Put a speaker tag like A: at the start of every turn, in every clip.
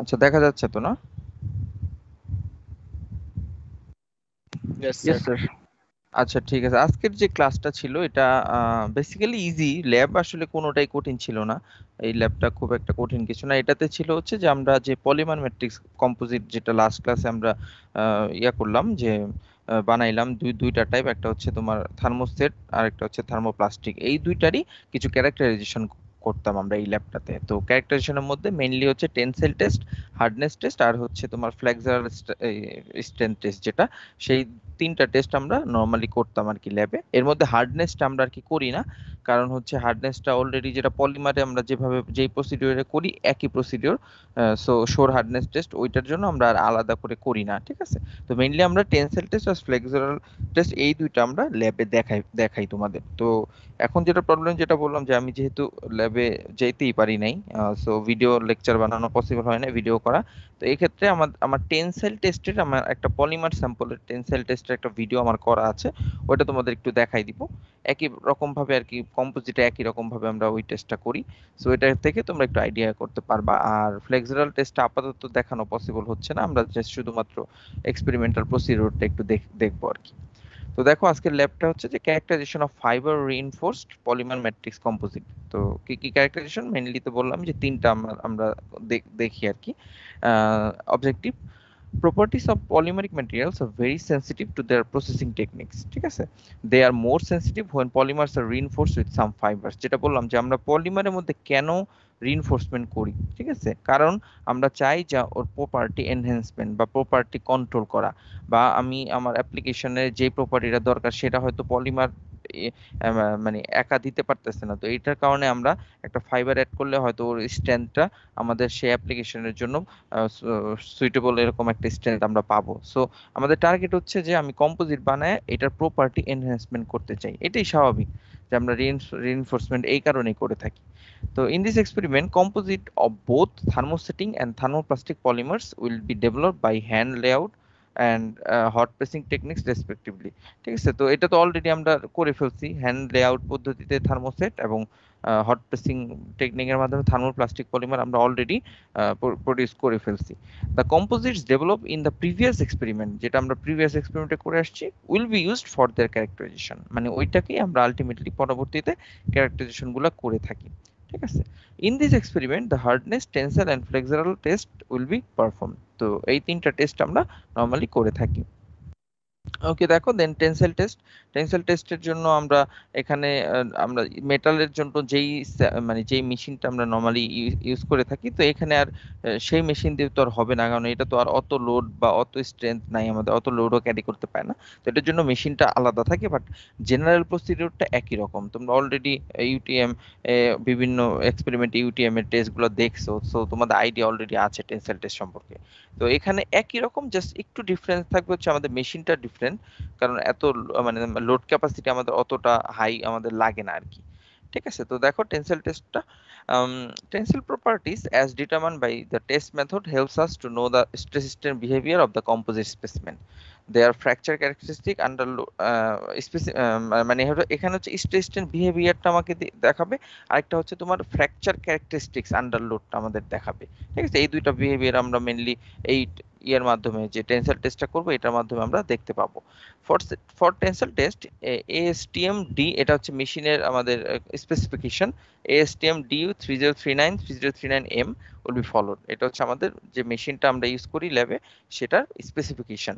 A: আচ্ছা, দেখা যাচ্ছে তো না?
B: Yes
A: yes
B: sir.
A: স্যার। আচ্ছা, ঠিক আছে। আজকের যে ক্লাসটা ছিল এটা বেসিক্যালি ইজি। ল্যাব আসলে কোনোটাই কঠিন ছিল না। এই ল্যাবটা খুব একটা কঠিন কিছু না। এটাতে ছিল হচ্ছে যে আমরা যে পলিমার ম্যাট্রিক্স কম্পোজিট, যেটা লাস্ট ক্লাসে আমরা ইয়া করলাম, যে বানাইলাম দুইটা টাইপ, একটা হচ্ছে তোমার থার্মোসেট আর একটা হচ্ছে থার্মোপ্লাস্টিক। এই দুইটারই কিছু ক্যারেক্টারাইজেশন করতাম আমরা এই ল্যাবটাতে। তো ক্যারেক্টারাইজেশনের মধ্যে মেইনলি হচ্ছে টেনসাইল টেস্ট, হার্ডনেস টেস্ট, আর হচ্ছে তোমার ফ্লেক্সারাল স্ট্রেন্থ টেস্ট, যেটা সেই তিনটা টেস্ট আমরা নর্মালি করতাম আর কি ল্যাবে। এর মধ্যে হার্ডনেসটা আমরা আর কি করি না, কারণ হচ্ছে হার্ডনেসটা অলরেডি যেটা পলিমারে আমরা যেভাবে যেই প্রসিডিওরে করি একই প্রসিডিওর। সো শোর হার্ডনেস টেস্ট ওইটার জন্য আমরা আর আলাদা করে করি না, ঠিক আছে? তো মেইনলি আমরা টেনসাইল টেস্ট আর ফ্লেক্সুরাল টেস্ট এই দুইটা আমরা ল্যাবে দেখাই দেখাই তোমাদের। তো এখন যেটা প্রবলেম, যেটা বললাম, যে আমি যেহেতু ল্যাবে যেতেই পারি নাই, সো ভিডিও লেকচার বানানো পসিবল হয় না, ভিডিও করা। তো এই ক্ষেত্রে আমার আমার টেনসাইল টেস্টের, আমার একটা পলিমার স্যাম্পলের টেনসাইল টেস্টের একটা ভিডিও আমার করা আছে। ওটা তোমাদের একটু দেখাই দিব। একই রকম ভাবে আর কি, কম্পোজিটে একই রকম ভাবে আমরা ওই টেস্টটা করি। সো এটা থেকে তোমরা একটু আইডিয়া করতে পারবা। আর ফ্লেক্সুরাল টেস্টটা আপাতত দেখানো পসিবল হচ্ছে না, আমরা জাস্ট শুধুমাত্র এক্সপেরিমেন্টাল প্রসিডিউরটা একটু দেখবো আর কি। তো দেখো, আজকের ল্যাবটা হচ্ছে যে characterisation of fibre reinforced polymer matrix composite. তো কি কি ক্যারেক্টারাইজেশন, মেইনলি তো বললাম যে তিনটা আমরা আমরা দেখি আর কি। Objective: properties of polymeric materials are very sensitive to their processing techniques, ঠিক আছে? They are more sensitive when polymers are reinforced with some fibers। যেটা বললাম যে আমরা পলিমারের মধ্যে কেন রিইনফোর্সমেন্ট করি, ঠিক আছে? কারণ আমরা চাই যে ওর প্রপার্টি এনহ্যান্সমেন্ট বা প্রপার্টি কন্ট্রোল করা, বা আমি আমার অ্যাপ্লিকেশনের যে প্রপার্টিটা দরকার সেটা হয়তো পলিমার মানে একা দিতে পারতেছে না। তো এইটার কারণে আমরা একটা ফাইবার অ্যাড করলে হয়তো ওর স্ট্রেংথটা আমাদের সেই অ্যাপ্লিকেশনের জন্য সুইটেবল এরকম একটা স্ট্রেংথ আমরা পাবো। সো আমাদের টার্গেট হচ্ছে যে আমি কম্পোজিট বানায় এটার প্রপার্টি এনহ্যান্সমেন্ট করতে চাই। এটাই স্বাভাবিক যে আমরা রিইনফোর্সমেন্ট এই কারণেই করে থাকি। তো in this experiment, composite of both thermosetting and thermoplastic polymers will be developed by hand layout and hot pressing techniques respectively, ঠিক আছে? তো এটা তো অলরেডি আমরা করে ফেলছি, হ্যান্ড লেআউট পদ্ধতিতে থার্মোসেট এবং হট প্রেসিং টেকনিকের মাধ্যমে থার্মোপ্লাস্টিক পলিমার আমরা অলরেডি প্রডিউস করে ফেলছি। The composites develop in the previous experiment, যেটা আমরা প্রিভিয়াস এক্সপেরিমেন্টে করে আসছি, will be used for their characterization, মানে ওইটাকেই আমরা আলটিমেটলি পরবর্তীতে ক্যারেক্টারাইজেশন গুলো করে থাকি, ঠিক আছে? In this experiment the hardness, tensile and flexural test will be perform. তো এই তিনটা টেস্ট আমরা নর্মালি করে থাকি। ওকে, দেখো দেন টেনসাইল টেস্ট। টেনসাইল টেস্টের জন্য আমরা এখানে আমরা মেটালের জন্য মানে যেই মেশিনটা আমরা নর্মালি ইউজ করে থাকি, তো এখানে আর সেই মেশিন দিয়ে তো আর হবে না, কারণ এটা তো আর অত লোড বা অত স্ট্রেংথ নাই, আমাদের অত লোডও ক্যারি করতে পারে না। তো এটার জন্য মেশিনটা আলাদা থাকে, বাট জেনারেল প্রসিডিউরটা একই রকম। তোমরা অলরেডি ইউটিএম, বিভিন্ন এক্সপেরিমেন্ট ইউটিএম এর টেস্টগুলো দেখছো, সো তোমাদের আইডিয়া অলরেডি আছে টেনসাইল টেস্ট সম্পর্কে। তো এখানে একই রকম, জাস্ট একটু ডিফারেন্স থাকবে হচ্ছে আমাদের মেশিনটা ডিফারেন্ট, কারণ এত মানে লোড ক্যাপাসিটি আমাদের অতটা হাই আমাদের লাগে না আর কি, ঠিক আছে? তো দেখো টেনসাইল টেস্টটা, tensile properties as determined by the test method helps us to know the stress strain behavior of the composite specimen. Their fracture characteristic under মানে এখানে হচ্ছে স্ট্রেস স্ট্রেন বিহেভিয়ারটা আমাকে দেখাবে, আরেকটা হচ্ছে তোমার ফ্র্যাকচার ক্যারেক্টারিস্টিক্স আন্ডার লোডটা আমাদের দেখাবে, ঠিক আছে? এই দুইটা বিহেভিয়ার আমরা মেনলি এই ইয়ের মাধ্যমে, যে টেনসাইল টেস্টটা করবো এটার মাধ্যমে আমরা দেখতে পাবো। For for tensile test, ASTM D, এটা হচ্ছে মেশিনের আমাদের specification. ASTM DU3039 3039M will be followed। এটা হচ্ছে আমাদের যে মেশিনটা আমরা ইউজ করি ল্যাবে সেটার specification.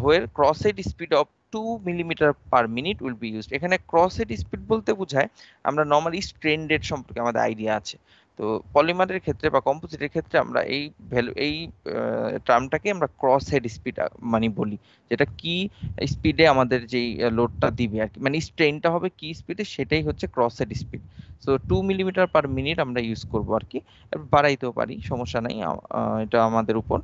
A: where cross head speed of 2 millimetre per minute will be used. এখানে ক্রস হেড স্পিড বলতে বোঝায়, আমরা নর্মালি স্ট্রেন রেট সম্পর্কে আমাদের আইডিয়া আছে। তো পলিমারের ক্ষেত্রে বা কম্পোজিটের ক্ষেত্রে আমরা এই ভ্যালু, এই টার্মটাকে আমরা ক্রস হেড স্পিড মানে বলি, যেটা কি স্পিডে আমাদের যেই লোডটা দিবে আর কি, মানে স্ট্রেনটা হবে কি স্পিডে, সেটাই হচ্ছে cross head speed. So 2 millimetre per minute আমরা ইউজ করবো আর কি। বাড়াইতেও পারি, সমস্যা নাই, এটা আমাদের উপর।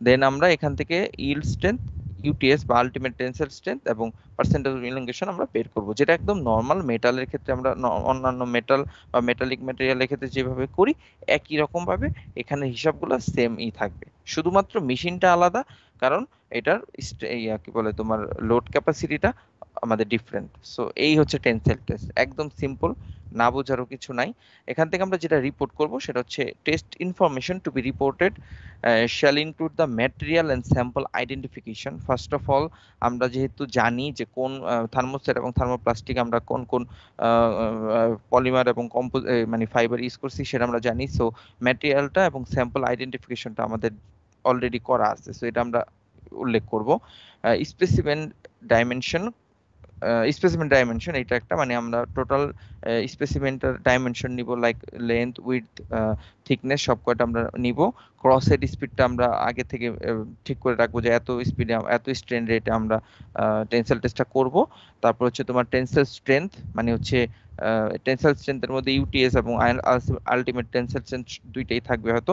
A: দেন আমরা এখান থেকে ইল্ড স্ট্রেংথ, ইউটিএস বা আলটিমেট টেন্সাইল স্ট্রেংথ এবং পার্সেন্টেজ অফ ইলংগেশন আমরা বের করব, যেটা একদম নর্মাল মেটালের ক্ষেত্রে আমরা অন্যান্য মেটাল বা মেটালিক ম্যাটেরিয়ালের ক্ষেত্রে যেভাবে করি একই রকম ভাবে এখানে হিসাবগুলো সেমই থাকবে, শুধুমাত্র মেশিনটা আলাদা, কারণ এটার কি বলে তোমার লোড ক্যাপাসিটিটা আমাদের ডিফারেন্ট। সো এই হচ্ছে টেনসাইল টেস্ট, একদম সিম্পল। না বোঝারও কিছু নাই। এখান থেকে আমরা যেটা রিপোর্ট করব সেটা হচ্ছে test information to be reported shall include the material and sample identification. First of all আমরা যেহেতু জানি যে কোন থার্মোস্ট্যাট এবং থার্মোপ্লাস্টিক আমরা কোন কোন পলিমার এবং মানে ফাইবার ইউজ করছি সেটা আমরা জানি। সো ম্যাটেরিয়ালটা এবং স্যাম্পল আইডেন্টিফিকেশনটা আমাদের অলরেডি করা আছে, সো এটা আমরা উল্লেখ করব। স্পেসিমেন ডাইমেনশন, স্পেসিমেন ডাইমেনশন এটা একটা, মানে আমরা টোটাল স্পেসিমেনটার ডাইমেনশন নিব, লাইক লেন্থ, উইডথ, থিকনেস সব কয়টা আমরা নিব। ক্রস হেড স্পিডটা আমরা আগে থেকে ঠিক করে রাখবো যে এত স্পিডে এত স্ট্রেন রেটে আমরা টেনসাইল টেস্টটা করব। তারপর হচ্ছে তোমার টেনসাইল স্ট্রেংথ, মানে হচ্ছে টেনসাইল স্ট্রেংথের মধ্যে ইউটিএস এবং আলটিমেট টেনসাইল স্ট্রেংথ দুইটাই থাকবে হয়তো,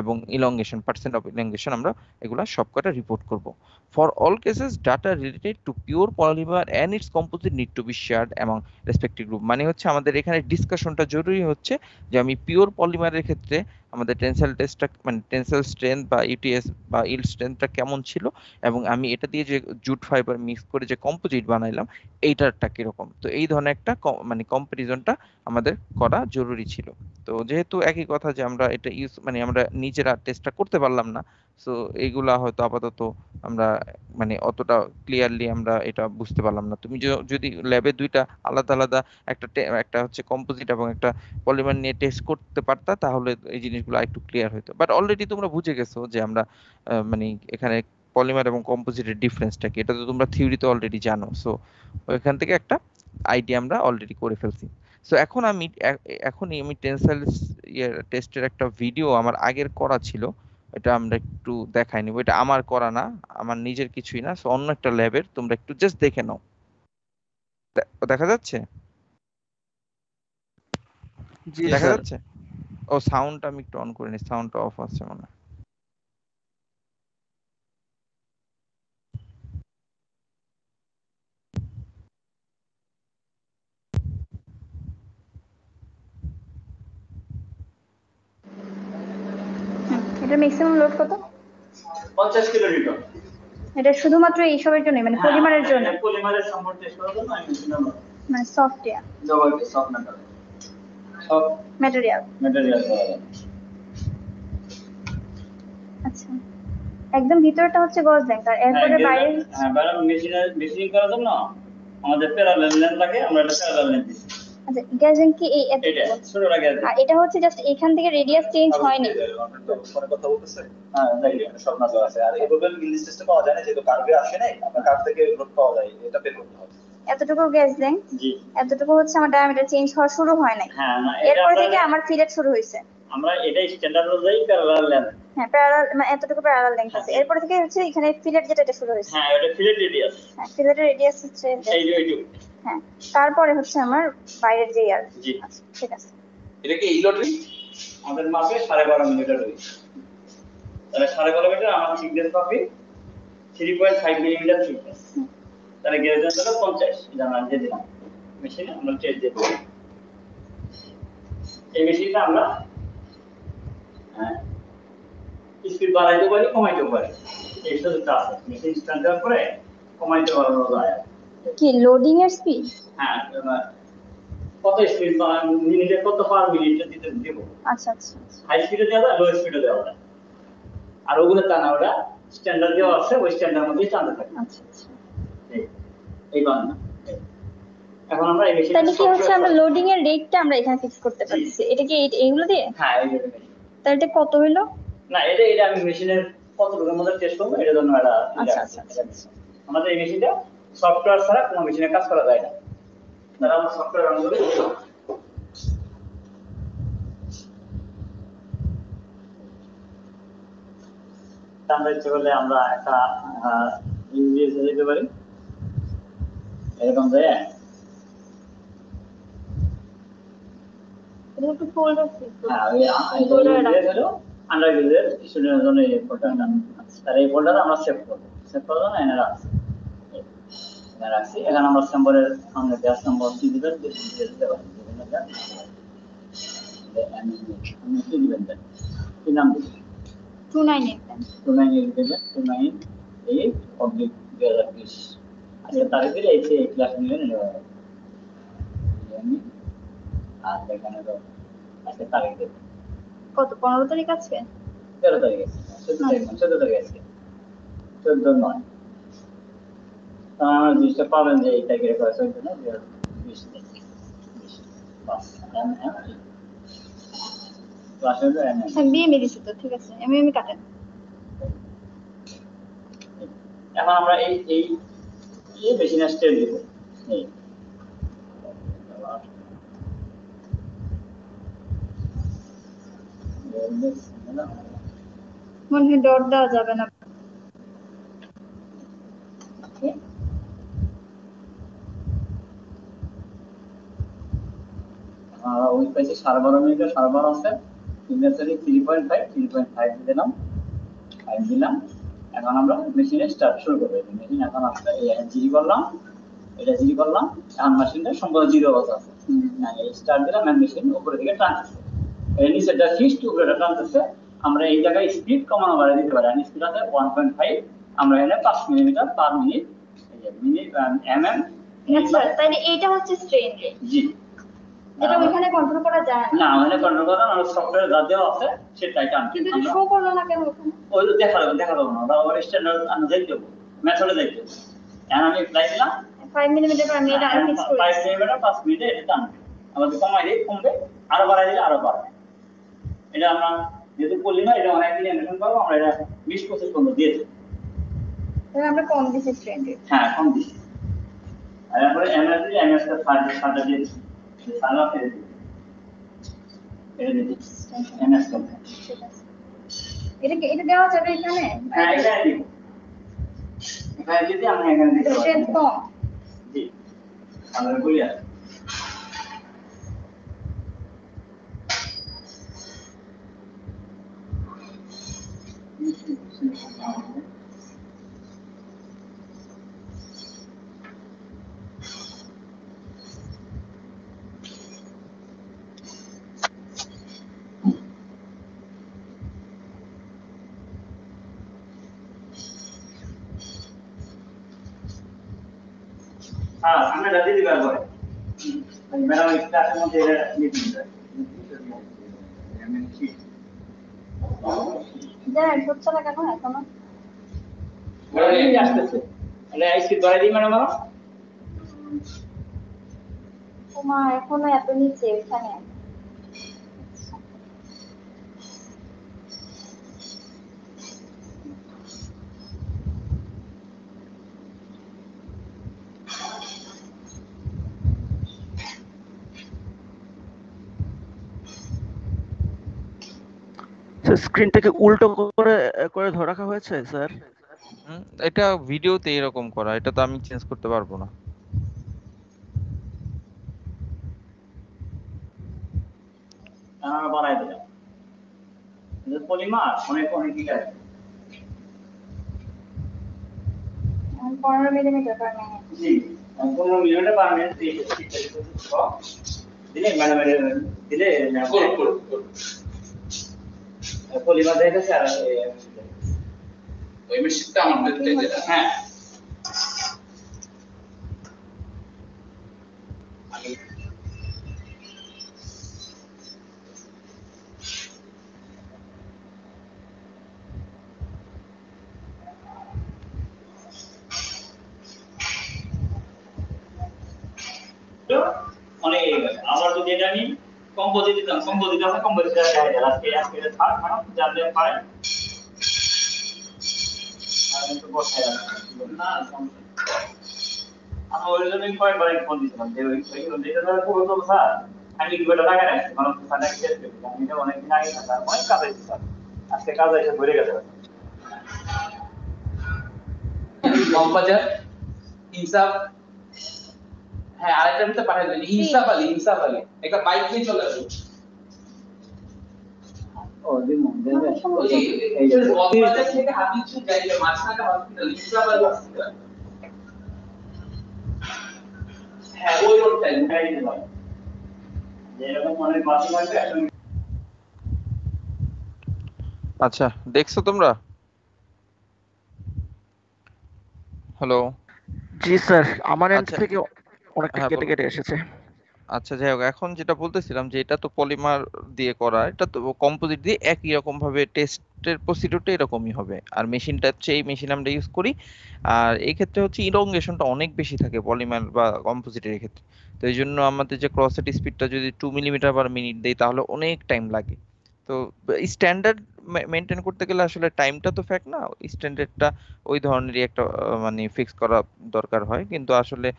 A: এবং ইলংগেশন, পার্সেন্ট অফ ইলংগেশন, আমরা এগুলা সব কয়টা রিপোর্ট করব। For all cases, data related to pure polymer and its composite need to be shared among respective group। মানে হচ্ছে আমাদের এখানে ডিসকাশনটা জরুরি হচ্ছে যে আমি পিওর পলিমারের ক্ষেত্রে আমাদের টেনসাইল টেস্টটা, মানে টেনসাইল স্ট্রেংথ বা ইউটিএস বা ইল্ড স্ট্রেংথটা কেমন ছিল, এবং আমি এটা দিয়ে যে জুট ফাইবার মিক্স করে যে কম্পোজিট বানাইলাম এইটারটা কিরকম। তো এই ধরনের একটা মানে কম্পারিজনটা আমাদের করা জরুরি ছিল। তো যেহেতু একই কথা যে আমরা এটা ইউজ, মানে আমরা নিজেরা টেস্টটা করতে পারলাম না, সো এইগুলা হয়তো আপাতত আমরা মানে অতটা ক্লিয়ারলি আমরা এটা বুঝতে পারলাম না। তুমি যদি ল্যাবে দুইটা আলাদা আলাদা একটা হচ্ছে কম্পোজিট এবং একটা পলিমার নিয়ে টেস্ট করতে পারতা, তাহলে এই জিনিসগুলো একটু ক্লিয়ার হতো। বাট অলরেডি তোমরা বুঝে গেছো যে আমরা মানে এখানে পলিমার এবং কম্পোজিটের ডিফারেন্সটা কি, এটা তো তোমরা থিওরিতে অলরেডি জানো। সো ওইখান থেকে একটা আইডিয়া আমরা অলরেডি করে ফেলছি। সো এখনই আমি টেনসাইল টেস্টের একটা ভিডিও আমার আগের করা ছিল, এটা আমরা একটু দেখাই নিব। এটা আমার করা না, আমার নিজের কিছুই না, সো অন্য একটা ল্যাবের, তোমরা একটু জাস্ট দেখে নাও। দেখা যাচ্ছে?
B: জি
A: দেখা
B: স্যার।
A: যাচ্ছে? ও সাউন্ড আমি একটু অন করে নিই, সাউন্ডটা অফ আছে মনে হয়।
C: এটা ম্যাক্সিমাম লোড কত?
D: 50 কিলো নিউটন।
C: এটা শুধুমাত্র এইসবের জন্য, মানে পলিমারের জন্য?
D: পলিমারের সাপোর্ট টেস্ট করার জন্য আমি মেশিন
C: মানে সফটওয়্যার,
D: জবাবে সফট মেটাল, সব
C: ম্যাটেরিয়াল।
D: ম্যাটেরিয়াল করা যায়।
C: আচ্ছা, একদম ভিতরটা হচ্ছে গজ ব্যাংক, আর এরপরে বাইরে
D: হ্যাঁ, বাইরে মেশিন করার জন্য আমাদের প্যারালাল লেন্স লাগে, আমরা এটা প্যারালাল লেন্স দিছি।
C: আচ্ছা, গ্যাস ব্যাংক কি এই
D: এটা
C: এতটুকু?
D: ছোটটা গ্যাস
C: আর এটা হচ্ছে জাস্ট এখান থেকে রেডিয়াস চেঞ্জ হয়নি?
E: ফোনে কথা বলতেছে।
D: হ্যাঁ, তাই
E: সব নাম্বার আছে, আর এভাবে ইংলিশ টেস্টে পাওয়া যায় না, যেহেতু কার্ভে আসে নাই, আমরা কার্ভ থেকে লোড পাওয়া যায়, এটা বের করতে হবে।
C: এতটুকু গ্যাস ব্যাংক,
D: জি,
C: এতটুকু হচ্ছে আমার ডায়ামিটার চেঞ্জ হওয়া শুরু হয় নাই।
D: হ্যাঁ, না
C: এরপর থেকে আমার ফিলেট শুরু হয়েছে।
D: আমরা এটাই স্ট্যান্ডার্ড অনুযায়ী প্যারালাল লেন্স।
C: হ্যাঁ, প্যারালাল, মানে এতটুকু প্যারালাল লেংথ আছে। এরপর থেকে হচ্ছে এখানে ফিলেট যেটা, এটা শুরু হয়েছে।
D: হ্যাঁ, এটা ফিলেট রেডিয়াস।
C: হ্যাঁ, ফিলেটের রেডিয়াস হচ্ছে
D: এইটুকু।
C: হ্যাঁ, তারপরে হচ্ছে আমার বাইরের যে ইয়ার।
D: জি,
C: আচ্ছা, ঠিক আছে।
E: এটা কি ইলটরি?
D: আমাদের মাপে 12.5 মিলিমিটার রয়েছে। তাহলে 12.5 মিটার আমার থিকনেস মাপে 3.5 মিলিমিটার থিকনেস। তাহলে গ্যাসের হলো 50, এটা আমরা দিয়ে দিলাম মেশিনে, আমরা টেস্ট দেব। এই মেশিনটা আমরা স্পিড বাড়াইতে পারি, কমাইতে পারি। এই সুযোগটা আছে, মেশিন স্ট্যান্ডার্ড করে কমাইতে বাড়ানো যায়।
C: কি লোডিং এর স্পিড?
D: হ্যাঁ, কত স্পিড মিনিটে, কত পার মিনিটে দিতে দেব।
C: আচ্ছা আচ্ছা,
D: হাই স্পিডে দেওয়া যায়, লো স্পিডে দেওয়া যায়। আর ওগুলো টানা, ওটা স্ট্যান্ডার্ড দেওয়া আছে, ওই স্ট্যান্ডার্ড মধ্যেই টানতে থাকে।
C: আচ্ছা আচ্ছা।
D: এই বান্দা এখন আমরা এই মেশিন,
C: তাহলে কি হচ্ছে, আমরা লোডিং এর রেটটা আমরা এখানে ফিক্স করতে পারছি? এটা কি এইগুলো দিয়ে?
D: হ্যাঁ, এই
C: তাহলে এটা কত হলো?
D: না, এটা আমি মেশিনের কতটুকুর মধ্যে টেস্ট করবো, এটার জন্য এটা
C: আচ্ছা আচ্ছা আচ্ছা।
D: আমাদের এই মেশিনটা সফটওয়্যার ছাড়া কোনো মেশিনে কাজ করা যায় না। তাহলে আমরা সফটওয়্যার রান করি। আমরা ইচ্ছে করলে আমরা একটা ইংলিশ দিতে পারি, এরকম যায়।
C: এটা একটু ফোল্ডার ফিক্স।
D: হ্যাঁ, ওই হলো আন্ডারগ্রেজের স্টুডেন্টের জন্য এই ফোল্ডারটা। আর এই ফোল্ডারে আমরা সেভ করব। সেভ করার জন্য এনে রাখছি। এখানে আমরা স্যাম্পলের আমরা গ্যাস নাম্বার দিতে পারি, বিভিন্ন গ্যাস আমি কি দিবেন, কি নাম দিবেন?
C: 298
D: দেবেন, 298/2020। আচ্ছা, তারিখে এই ক্লাস নিলেন, আমি আর এখানে তো আজকে তারিখ দেবে
C: কত 15 তারিখ আজকে?
D: 13 তারিখ আছে 14 তারিখ আছে 14/9 আমার জিনিসটা পাবেন যে এই তারিখের পরে 14 না 20 দিন 20 বাস তো আসলে
C: হ্যাঁ বিএমএ দিছি তো, ঠিক আছে এমএমএ কাটেন।
D: এখন আমরা এই এই এই মেশিন স্টেপ দিব এই
C: মনে হয় ডট দেওয়া যাবে না।
D: ওই পাশে 12.5 মিনিটের সার্ভার আছে ইনভেন্টরি 3.5 দিলাম 5 দিলাম। এখন আমরা মেশিনে স্টার্ট শুরু করব। মেশিন এখন আসলে এই জিরি করলাম, এটা জিরি করলাম, এখন মেশিনটা সম্পূর্ণ জিরো অবস্থা আছে। এই স্টার্ট দিলাম আর মেশিন উপরে দিকে টানতেছে, এই নিচেটা ফিক্সড উপরে টানতেছে। আমরা এই জায়গায় স্পিড কমানো বাড়ায় দিতে পারি। আমি স্পিড আছে 1.5, আমরা এখানে 5 মিলিমিটার পার মিনিট, এই যে মিনিট এমএম।
C: আচ্ছা তাহলে এইটা হচ্ছে স্ট্রেন রেট,
D: জি,
C: যেটা ওইখানে কন্ট্রোল করা যায় না।
D: না ওখানে কন্ট্রোল করা না, সফটওয়্যার যা দেওয়া আছে সেটাই টান।
C: কিন্তু এটা শো করলো না কেন ওখানে?
D: ওই যে দেখা যাবে না, ওটা ওভার স্ট্যান্ডার্ড অনুযায়ী দেব, মেথডে দেব। এখন আমি অ্যাপ্লাই দিলাম
C: 5 মিলিমিটার আমি এটা আরো ফিক্স করে
D: 5 মিলিমিটার 5 মিনিটে এটা টান। আমাদের কমাই দিই, কমবে, আরো বাড়াই দিলে আরো বাড়বে। এটা আমরা যেহেতু পলিমার, এটা অনেক দিন এমএন পাবো, আমরা এটা 20-25 পর্যন্ত দিয়ে দেব।
C: তাহলে আমরা কম দিছি স্ট্রেন রেট।
D: হ্যাঁ কম দিছি। আর তারপরে এমএস দিয়ে এমএস টা সাদা দিয়ে দিই, সাদা ফেলে দিই, এটা দিয়ে দিই এমএস টা।
C: ঠিক আছে, এটা দেওয়া যাবে এখানে?
D: হ্যাঁ এটা দিব, এখানে যদি আমি এখানে দিতে পারি।
C: স্ট্রেন কম।
D: জি, আমরা বলি আর হ্যাঁ আমরা রাজি দিবার পরে ম্যাডাম একটা আছে মধ্যে এটা নিতে দিতে
C: জানেন হচ্ছে না কেন এখনো?
D: এই আসতেছে, তাহলে আইসি ধরে দিই ম্যাডাম। আমরা
C: ওমা এখনো এত নিচে ওখানে।
F: স্ক্রিনটাকে উল্টো করে করে ধরে রাখা হয়েছে স্যার।
A: এটা ভিডিওতে এরকম করা, এটা তো আমি চেঞ্জ করতে পারবো না।
D: আমরা বাড়াই দিলাম, এটা পলিমার অনেক অনেক ঠিক আছে।
C: 15 মিলিমিটার পার মিনিট।
D: জি, 15 মিলিমিটার পার মিনিট দিলে ম্যাডাম দিলে পলিমার দেখেছে। আর
B: ওই মেশিনটা আমাদের থেকে
D: হ্যাঁ অনেক আবার যদি এটা আমি কম্পোজিট দিতাম, কম্পোজিট আছে, কম্পোজিট দেখা যায় আজকে আজকে থাক ম্যাডাম জানলে পারেন আর একটু বসায় না আমি ওই জন্যই কয়েকবার ফোন দিয়েছিলাম যে ওই যেটা ধরে পুরো তো স্যার আমি কি করে টাকা রাখছি, মানুষ সাদা কেস করছি, আমি এটা অনেকদিন আগে থাকা অনেক কাজ হয়েছে স্যার, আজকে কাজ এসে ধরে গেছে।
B: মমবাজার ইনসাফ, হ্যাঁ আরেকটা আমি তো পাঠিয়ে দিলেন, ইনসাফ আলী একটা বাইক নিয়ে চলে আসুন।
D: ও দিমু দেবে
B: ওই যে এই যে মমবাজার থেকে হাতিছু যাই যে মাছখানা হসপিটাল ইনসাফ আলী হসপিটাল, হ্যাঁ ওই রোডটাই
D: উঠাই দিতে পারে যে এরকম অনেক মাসি মাসে আসলে।
A: আচ্ছা দেখছো তোমরা? হ্যালো।
F: জি স্যার, আমার এন্ড
A: আচ্ছা,
F: থেকে অনেকটা
A: হ্যাঁ
F: কেটে
A: বলো।
F: কেটে এসেছে।
A: আচ্ছা যাই হোক, এখন যেটা বলতেছিলাম যে এটা তো পলিমার দিয়ে করা, এটা তো কম্পোজিট দিয়ে একই রকম ভাবে টেস্টের প্রসিডিউরটা এরকমই হবে। আর মেশিনটা হচ্ছে এই মেশিন আমরা ইউজ করি। আর এই ক্ষেত্রে হচ্ছে ইলংগেশনটা অনেক বেশি থাকে পলিমার বা কম্পোজিটের ক্ষেত্রে। তো এই জন্য আমাদের যে ক্রস সেট স্পিডটা যদি 2 মিলিমিটার/মিনিট দেই তাহলে অনেক টাইম লাগে। তো স্ট্যান্ডার্ড মেনটেন করতে গেলে আসলে টাইমটা তো ফ্যাক্ট না, স্ট্যান্ডার্ডটা ওই ধরনেরই একটা মানে ফিক্স করা দরকার হয়। কিন্তু আসলে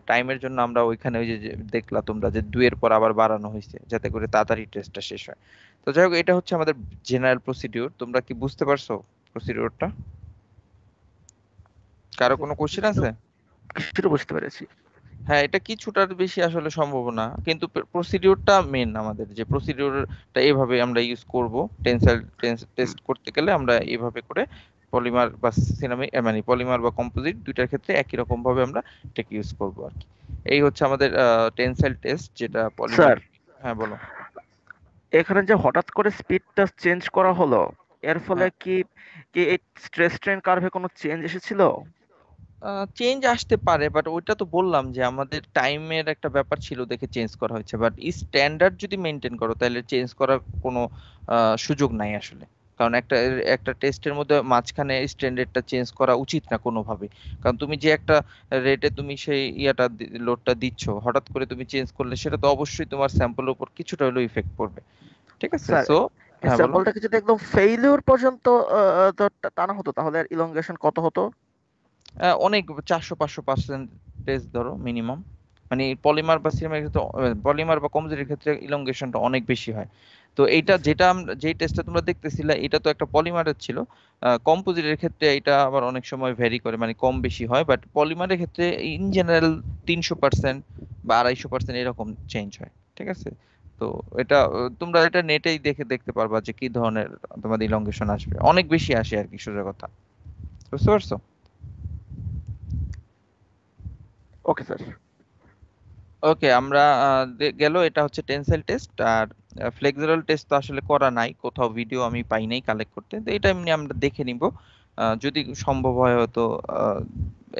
A: টাইমের জন্য আমরা ওইখানে ওই যে যে দেখলা তোমরা যে 2 এর পর আবার বাড়ানো হয়েছে যাতে করে তাড়াতাড়ি টেস্টটা শেষ হয়। তো যাই হোক, এটা হচ্ছে আমাদের জেনারেল প্রসিডিউর। তোমরা কি বুঝতে পারছো প্রসিডিউরটা? কারো কোনো কোশ্চেন
F: কিছুটা
A: আছে?
F: কিছুটা বুঝতে পেরেছি।
A: হ্যাঁ, এটা কিছুটার বেশি আসলে সম্ভব না, কিন্তু প্রসিডিউরটা মেন। আমাদের যে প্রসিডিউরটা এভাবে আমরা ইউজ করব টেনসাইল টেস্ট করতে গেলে আমরা এভাবে করে পলিমার বা সিরামিক মানে পলিমার বা কম্পোজিট দুইটার ক্ষেত্রে একই রকম ভাবে আমরা এটাকে ইউজ করব আর কি। এই হচ্ছে আমাদের টেনসাইল টেস্ট যেটা পলিমার।
F: স্যার,
A: হ্যাঁ বলো।
F: এখানে যে হঠাৎ করে স্পিডটা চেঞ্জ করা হলো, এর ফলে
A: হ্যাঁ,
F: কি কি এই স্ট্রেস স্ট্রেন কার্ভে কোনো চেঞ্জ এসেছিল?
A: চেঞ্জ আসতে পারে, বাট ওইটা তো বললাম যে আমাদের টাইমের একটা ব্যাপার ছিল দেখে চেঞ্জ করা হয়েছে। বাট স্ট্যান্ডার্ড যদি মেনটেন করো তাহলে চেঞ্জ করার কোনো সুযোগ নাই আসলে। কারণ একটা একটা টেস্টের মধ্যে মাঝখানে স্ট্যান্ডার্ডটা চেঞ্জ করা উচিত না কোনোভাবে। কারণ তুমি যে একটা রেটে তুমি সেই ইয়াটা লোডটা দিচ্ছ, হঠাৎ করে তুমি চেঞ্জ করলে সেটা তো অবশ্যই তোমার স্যাম্পলের উপর কিছুটা হলেও ইফেক্ট পড়বে। ঠিক আছে,
F: স্যার,
A: সো
F: এই
A: হ্যাঁ বলো।
F: স্যাম্পলটাকে যদি একদম ফেইলিউর পর্যন্ত টানা হতো তাহলে এর ইলংগেশন কত হতো?
A: অনেক 400-500% ধরো মিনিমাম। মানে পলিমার বা সিরামিক ক্ষেত্রে, পলিমার বা কম্পোজিটের ক্ষেত্রে ইলংগেশনটা অনেক বেশি হয়। তো এইটা যেটা যেই টেস্টটা তোমরা দেখতেছিলে এটা তো একটা পলিমারের ছিল। কম্পোজিটের ক্ষেত্রে এটা আবার অনেক সময় ভ্যারি করে, মানে কম বেশি হয়। বাট পলিমারের ক্ষেত্রে ইন জেনারেল 300% বা 250% এরকম চেঞ্জ হয়। ঠিক আছে। তো এটা তোমরা এটা নেটেই দেখে দেখতে পারবা যে কি ধরনের তোমাদের ইলংগেশন আসবে, অনেক বেশি আসে আর কি, সোজা কথা। বুঝতে পারছো?
F: Okay sir.
A: ওকে, আমরা গেল এটা হচ্ছে টেনসাইল টেস্ট। আর ফ্লেক্সুরাল টেস্ট তো আসলে করা নাই কোথাও, ভিডিও আমি পাই নাই কালেক্ট করতে। তো এটা এমনি আমরা দেখে নিব, যদি সম্ভব হয় হয়তো আহ,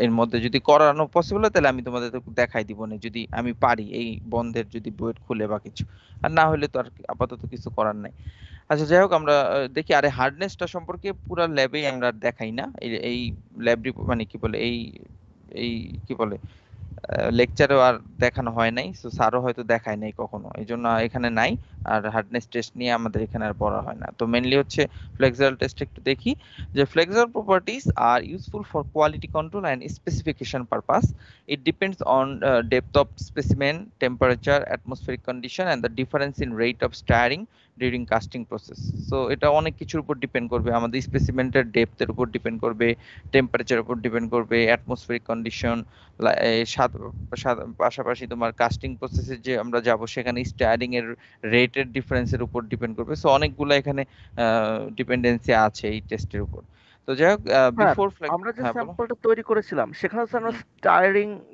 A: এর মধ্যে যদি করানো পসিবল হয় তাহলে আমি তোমাদের দেখাই দিব না, যদি আমি পারি এই বন্ধের যদি বুয়েট খুলে বা কিছু। আর না হলে তো আর আপাতত কিছু করার নাই। আচ্ছা যাই হোক, আমরা দেখি। আরে হার্ডনেসটা সম্পর্কে পুরো ল্যাবেই আমরা দেখাই না, এই ল্যাব মানে কি বলে এই এই কি বলে লেকচারেও আর দেখানো হয় নাই, তো স্যারও হয়তো দেখায় নাই কখনো, এই জন্য এখানে নাই। আর হার্ডনেস টেস্ট নিয়ে আমাদের এখানে আর পড়া হয় না। তো মেনলি হচ্ছে ফ্লেক্সুরাল টেস্ট একটু দেখি। যে flexural properties are useful for quality control and specification purpose. It depends on depth of specimen, temperature, atmospheric condition and the difference in rate of stirring during casting process. So এটা অনেক কিছুর উপর depend করবে, আমাদের স্পেসিমেন্টের ডেপথের উপর depend করবে, টেম্পারেচারের উপর depend করবে, অ্যাটমসফেরিক কন্ডিশন, পাশাপাশি তোমার কাস্টিং প্রসেসে যে আমরা যাব সেখানে স্টায়ারিং এর রেটের ডিফারেন্সের উপর ডিপেন্ড করবে। সো অনেকগুলো এখানে ডিপেন্ডেন্সি আছে এই টেস্টের উপর। তো যাই হোক,
F: স্যার,
A: বিফোর ফ্ল্যাগ।
F: আমরা যে
A: হ্যাঁ বলো।
F: স্যাম্পলটা তৈরি করেছিলাম সেখানে স্যার আমরা
A: হুম।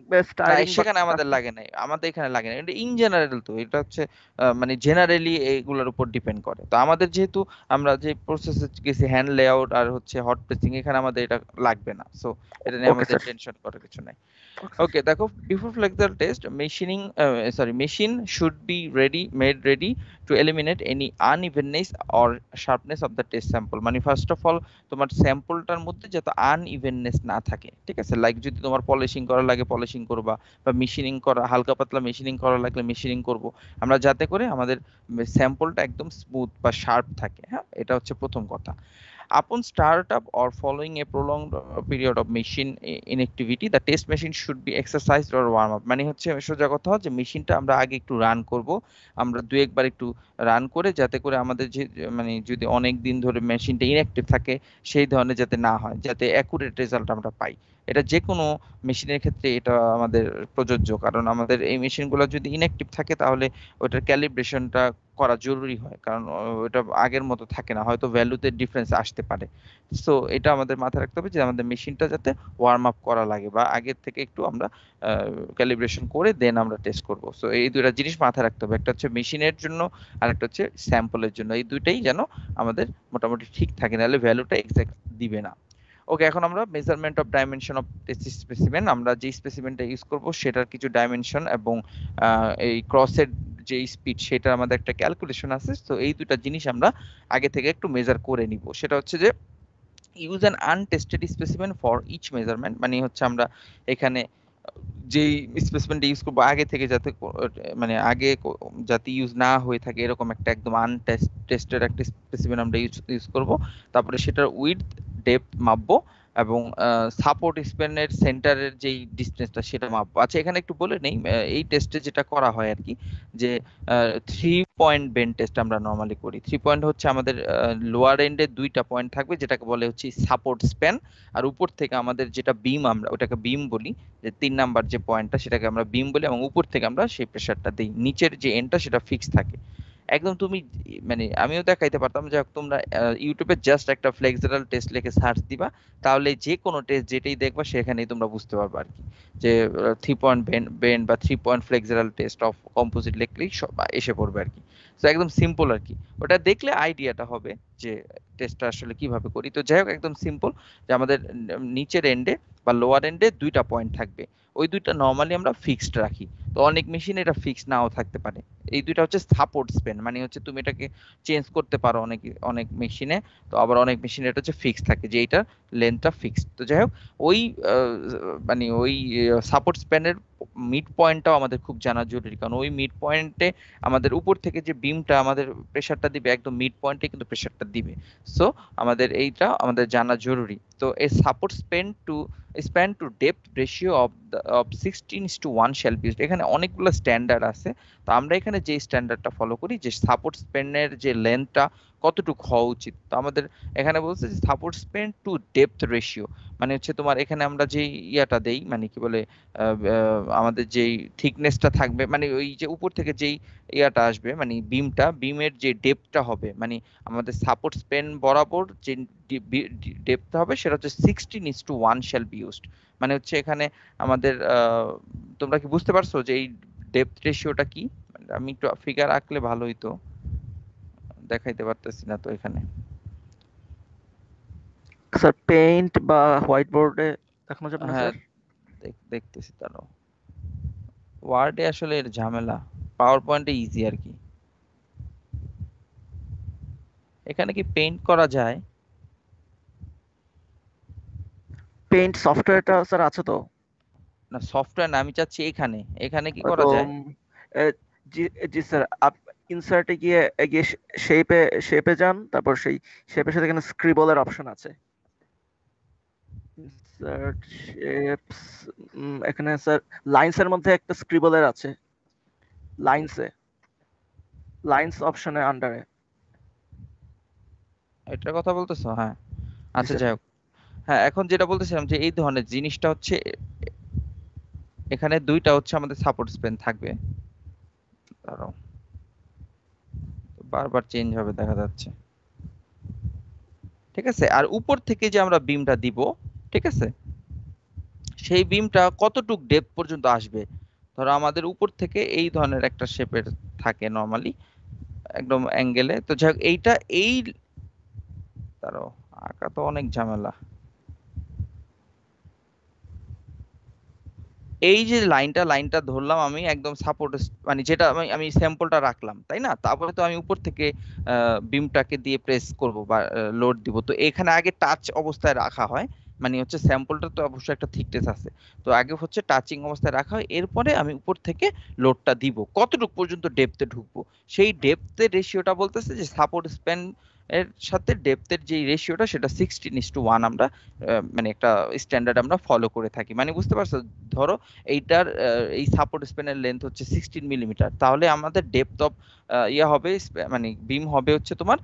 F: বা
A: না,
F: স্টাইরিং বা
A: সেখানে আমাদের লাগে নাই, আমাদের এখানে লাগে নাই। এটা ইন জেনারেল, তো এটা হচ্ছে মানে জেনারেলি এইগুলোর উপর ডিপেন্ড করে। তো আমাদের যেহেতু আমরা যে প্রসেসে গেছি হ্যান্ড লেআউট আর হচ্ছে হট প্রেসিং, এখানে আমাদের এটা লাগবে না। সো এটা নিয়ে
F: ওকে
A: আমাদের
F: স্যার।
A: টেনশন করার কিছু নাই।
F: Okay sir.
A: Okay, দেখো, before flexural test, machine should be made ready to eliminate any unevenness or sharpness of the test sample. মানে ফার্স্ট অফ অল তোমার স্যাম্পলটার মধ্যে যাতে আনইভেননেস না থাকে। ঠিক আছে, লাইক যদি তোমার পলিশিং করা লাগে পলিশিং করবা, বা মেশিনিং করা হালকা পাতলা মেশিনিং করা লাগলে মেশিনিং করব আমরা, যাতে করে আমাদের স্যাম্পলটা একদম স্মুথ বা শার্প থাকে। হ্যাঁ, এটা হচ্ছে প্রথম কথা। Upon startup or following a prolonged period of machine inactivity, the test machine should be exercised or warm up. মানে হচ্ছে সোজা কথা যে মেশিনটা আমরা আগে একটু রান করব, আমরা দু একবার একটু রান করে, যাতে করে আমাদের যে মানে যদি অনেক দিন ধরে মেশিনটা ইনঅ্যাক্টিভ থাকে সেই ধরনের যাতে না হয়, যাতে অ্যাকুরেট রেজাল্ট আমরা পাই। এটা যে কোনো মেশিনের ক্ষেত্রে এটা আমাদের প্রযোজ্য, কারণ আমাদের এই মেশিনগুলো যদি ইনঅ্যাক্টিভ থাকে তাহলে ওটার ক্যালিব্রেশনটা করা জরুরি হয়, কারণ ওটা আগের মতো থাকে না, হয়তো ভ্যালুতে ডিফারেন্স আসতে পারে। সো এটা আমাদের মাথায় রাখতে হবে যে আমাদের মেশিনটা যাতে ওয়ার্ম আপ করা লাগে, বা আগের থেকে একটু আমরা ক্যালিব্রেশন করে দেন আমরা টেস্ট করব। সো এই দুইটা জিনিস মাথায় রাখতে হবে, একটা হচ্ছে মেশিনের জন্য আর একটা হচ্ছে স্যাম্পলের জন্য। এই দুইটাই যেন আমাদের মোটামুটি ঠিক থাকে, নাহলে ভ্যালুটা এক্সাক্ট দিবে না। ওকে, এখন আমরা measurement of dimension of test specimen, আমরা যে স্পেসিমেনটা ইউজ করব সেটার কিছু ডাইমেনশন এবং এই ক্রসের যে স্পিড সেটা আমাদের একটা ক্যালকুলেশন আছে। তো এই দুটো জিনিস আমরা আগে থেকে একটু মেজার করে নিব। সেটা হচ্ছে যে use an untested specimen for each measurement, মানে হচ্ছে আমরা এখানে যেই স্পেসিমেনটা ইউজ করবো আগে থেকে যাতে মানে আগে যাতে ইউজ না হয়ে থাকে এরকম একটা একদম আনটেস্টেড একটা স্পেসিমেন আমরা ইউজ করব। তারপরে সেটার উইডথ ডেপথ মাপবো এবং সাপোর্ট স্প্যানের সেন্টারের যেই ডিসটেন্সটা সেটা মাপবো। আচ্ছা, এখানে একটু বলে নেই, এই টেস্টে যেটা করা হয় আর কি, যে 3 পয়েন্ট বেন্ড টেস্ট আমরা নর্মালি করি। 3 পয়েন্ট হচ্ছে আমাদের লোয়ার এন্ডে 2টা পয়েন্ট থাকবে যেটাকে বলে হচ্ছে সাপোর্ট স্প্যান, আর উপর থেকে আমাদের যেটা বিম, আমরা ওটাকে বিম বলি, যে 3 নাম্বার যে পয়েন্টটা সেটাকে আমরা বিম বলি, এবং উপর থেকে আমরা সেই প্রেসারটা দিই। নিচের যে এন্ডটা সেটা ফিক্স থাকে একদম। তুমি মানে আমিও দেখাইতে পারতাম যে তোমরা ইউটিউবে জাস্ট একটা ফ্লেক্সিবল টেস্ট লিখে সার্চ দিবা, তাহলে যে কোনো টেস্ট যেটাই দেখবা সেখানেই তোমরা বুঝতে পারবে আর কি, যে 3 পয়েন্ট বেন্ড বা 3 point flexible test of composite লিখলেই সব এসে পড়বে আর কি। তো একদম সিম্পল আর কি, ওটা দেখলে আইডিয়াটা হবে যে টেস্টটা আসলে কিভাবে করি। তো যাই হোক, একদম সিম্পল, যে আমাদের নিচের এন্ডে বা লোয়ার এন্ডে 2টা পয়েন্ট থাকবে, ওই 2টা নর্মালি আমরা ফিক্সড রাখি। তো অনেক মেশিনে এটা ফিক্সড নাও থাকতে পারে। এই 2টা হচ্ছে সাপোর্ট স্প্যান, মানে হচ্ছে তুমি এটাকে চেঞ্জ করতে পারো অনেক অনেক মেশিনে, তো আবার অনেক মেশিনে এটা হচ্ছে ফিক্স থাকে যে এইটার লেন্থটা ফিক্সড। তো যাই হোক, ওই মানে ওই সাপোর্ট স্প্যানের মিড পয়েন্টটাও আমাদের খুব জানা জরুরি, কারণ ওই মিড পয়েন্টে আমাদের উপর থেকে যে বিমটা আমাদের প্রেসারটা দিবে একদম মিড পয়েন্টে কিন্তু প্রেসারটা দিবে। সো আমাদের এইটা আমাদের জানা জরুরি। তো এই support span to depth ratio of 16:1 shall be used. এখানে অনেকগুলো স্ট্যান্ডার্ড আছে, তো আমরা এখানে যে স্ট্যান্ডার্ডটা ফলো করি, যে সাপোর্ট স্প্যানের যে লেন্থটা কতটুকু হওয়া উচিত। তো আমাদের এখানে বলছে যে support span to depth ratio, মানে হচ্ছে তোমার এখানে আমরা যে ইয়াটা দেই, মানে কি বলে আমাদের যেই থিকনেসটা থাকবে, মানে ওই যে উপর থেকে যেই ইয়াটা আসবে, মানে বিমের যে ডেপথটা হবে, মানে আমাদের সাপোর্ট স্প্যান বরাবর যে ডেপথ হবে সেটা হচ্ছে 16:1 শ্যাল বি ইউজড। মানে হচ্ছে এখানে আমাদের তোমরা কি বুঝতে পারছো যে এই ডেপথ রেশিওটা কি? মানে আমি একটু ফিগার আঁকলে ভালো হইতো, দেখাইতে পারতেছি না তো এখানে।
F: স্যার পেইন্ট বা হোয়াইট বোর্ডে দেখানো যাবে না
A: হ্যাঁ,
F: স্যার?
A: দেখতেছি তারও। ওয়ার্ডে আসলে এর ঝামেলা, পাওয়ার পয়েন্টে ইজি আর কি। এখানে কি পেইন্ট করা যায়?
F: পেইন্ট সফটওয়্যারটা স্যার আছে তো?
A: না, সফটওয়্যার না, আমি চাচ্ছি এখানে এখানে কি
F: তো
A: করা যায়?
F: এ, জি জি স্যার, আপ ইনসার্টে গিয়ে গিয়ে শেপে শেপে যান, তারপর সেই শেপের সাথে এখানে স্ক্রিবলের অপশন আছে। ইনসার্ট শেপস, এখানে স্যার লাইনসের মধ্যে একটা স্ক্রিবলের আছে, লাইনসে, লাইনস অপশনে আন্ডারে।
A: এটার কথা বলতেছো? হ্যাঁ,
F: জি
A: আচ্ছা,
F: স্যার।
A: যাই হোক। হ্যাঁ, এখন যেটা বলতেছিলাম যে এই ধরনের জিনিসটা হচ্ছে এখানে 2টা হচ্ছে আমাদের সাপোর্ট স্প্যান থাকবে। দাঁড়াও, বারবার চেঞ্জ হবে দেখা যাচ্ছে। ঠিক আছে, আর উপর থেকে যে আমরা বিমটা দিব, ঠিক আছে, সেই বিমটা কতটুক ডেপথ পর্যন্ত আসবে। ধরো আমাদের উপর থেকে এই ধরনের একটা শেপের থাকে নরমালি একদম অ্যাঙ্গেলে। তো যাই হোক, এইটা দাঁড়াও, আঁকা তো অনেক ঝামেলা। এই যে লাইনটা ধরলাম আমি একদম সাপোর্ট, মানে যেটা আমি স্যাম্পলটা রাখলাম, তাই না? তারপরে তো আমি উপর থেকে বিমটাকে দিয়ে প্রেস করব বা লোড দিব। তো এখানে আগে টাচ অবস্থায় রাখা হয়, মানে হচ্ছে স্যাম্পলটা তো অবশ্যই একটা থিকনেস আছে, তো আগে হচ্ছে টাচিং অবস্থায় রাখা হয়, এরপরে আমি উপর থেকে লোডটা দিব। কতটুকু পর্যন্ত ডেপথে ঢুকবো সেই ডেপথের রেশিওটা বলতেছে যে সাপোর্ট স্প্যান এর সাথে ডেপথের যে রেশিওটা সেটা 16:1 আমরা মানে একটা স্ট্যান্ডার্ড আমরা ফলো করে থাকি। মানে বুঝতে পারছো? ধরো এইটার এই সাপোর্ট স্প্যানের লেন্থ হচ্ছে 16 মিলিমিটার, তাহলে আমাদের ডেপথ অফ ইয়া হবে, মানে বিম হবে হচ্ছে তোমার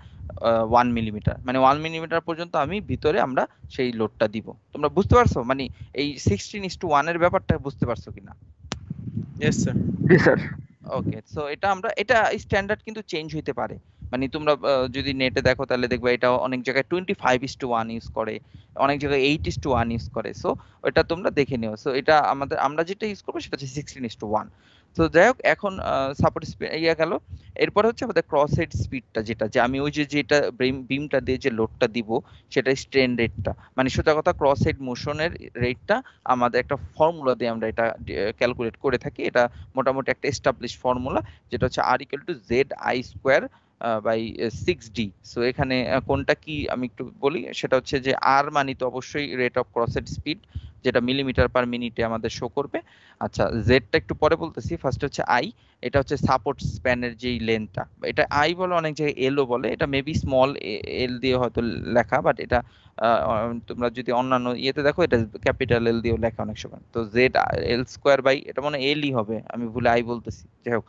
A: 1 মিলিমিটার, মানে 1 মিলিমিটার পর্যন্ত আমি ভিতরে আমরা সেই লোডটা দিব। তোমরা বুঝতে পারছো মানে এই 16:1 এর ব্যাপারটা বুঝতে পারছো কিনা?
G: Yes sir.
F: জি স্যার।
A: ওকে, সো এটা স্ট্যান্ডার্ড কিন্তু চেঞ্জ হইতে পারে। মানে তোমরা যদি নেটে দেখো তাহলে দেখবে এটা অনেক জায়গায় 25:1 ইউজ করে, অনেক জায়গায় 8:1 ইউজ করে। সো এটা তোমরা দেখে নিও। সো এটা আমরা যেটা ইউজ করবো সেটা হচ্ছে 16:1। তো যাই হোক, এখন সাপোর্ট ইয়া গেল। এরপর হচ্ছে আমাদের ক্রস হেড স্পিডটা, যেটা যে আমি ওই যে যেটা বিমটা দিয়ে যে লোডটা দিব সেটা স্ট্রেন রেটটা, মানে সোজা কথা ক্রস হেড মোশনের রেটটা আমাদের একটা ফর্মুলা দিয়ে আমরা এটা ক্যালকুলেট করে থাকি। এটা মোটামুটি একটা এস্টাবলিশ ফর্মুলা, যেটা হচ্ছে R equal to Z I square by 6d। So এখানে কোনটা কি আমি একটু বলি, সেটা হচ্ছে যে আর মানে তো অবশ্যই rate of cross head speed, যেটা মিলিমিটার পার মিনিটে আমাদের শো করবে। আচ্ছা, জেডটা একটু পরে বলতেছি, ফার্স্ট হচ্ছে আই, এটা হচ্ছে সাপোর্ট স্প্যানের যেই লেন্থটা, এটা আই বলে, অনেক জায়গায় এলও বলে, এটা মেবি স্মল এল দিয়ে হয়তো লেখা, বাট এটা তোমরা যদি অন্যান্য ইয়েতে দেখো এটা ক্যাপিটাল এল দিয়েও লেখা অনেক সময়। তো জেড এল স্কোয়ার বাই, এটা মনে এলই হবে, আমি ভুলে আই বলতেছি, যাই হোক,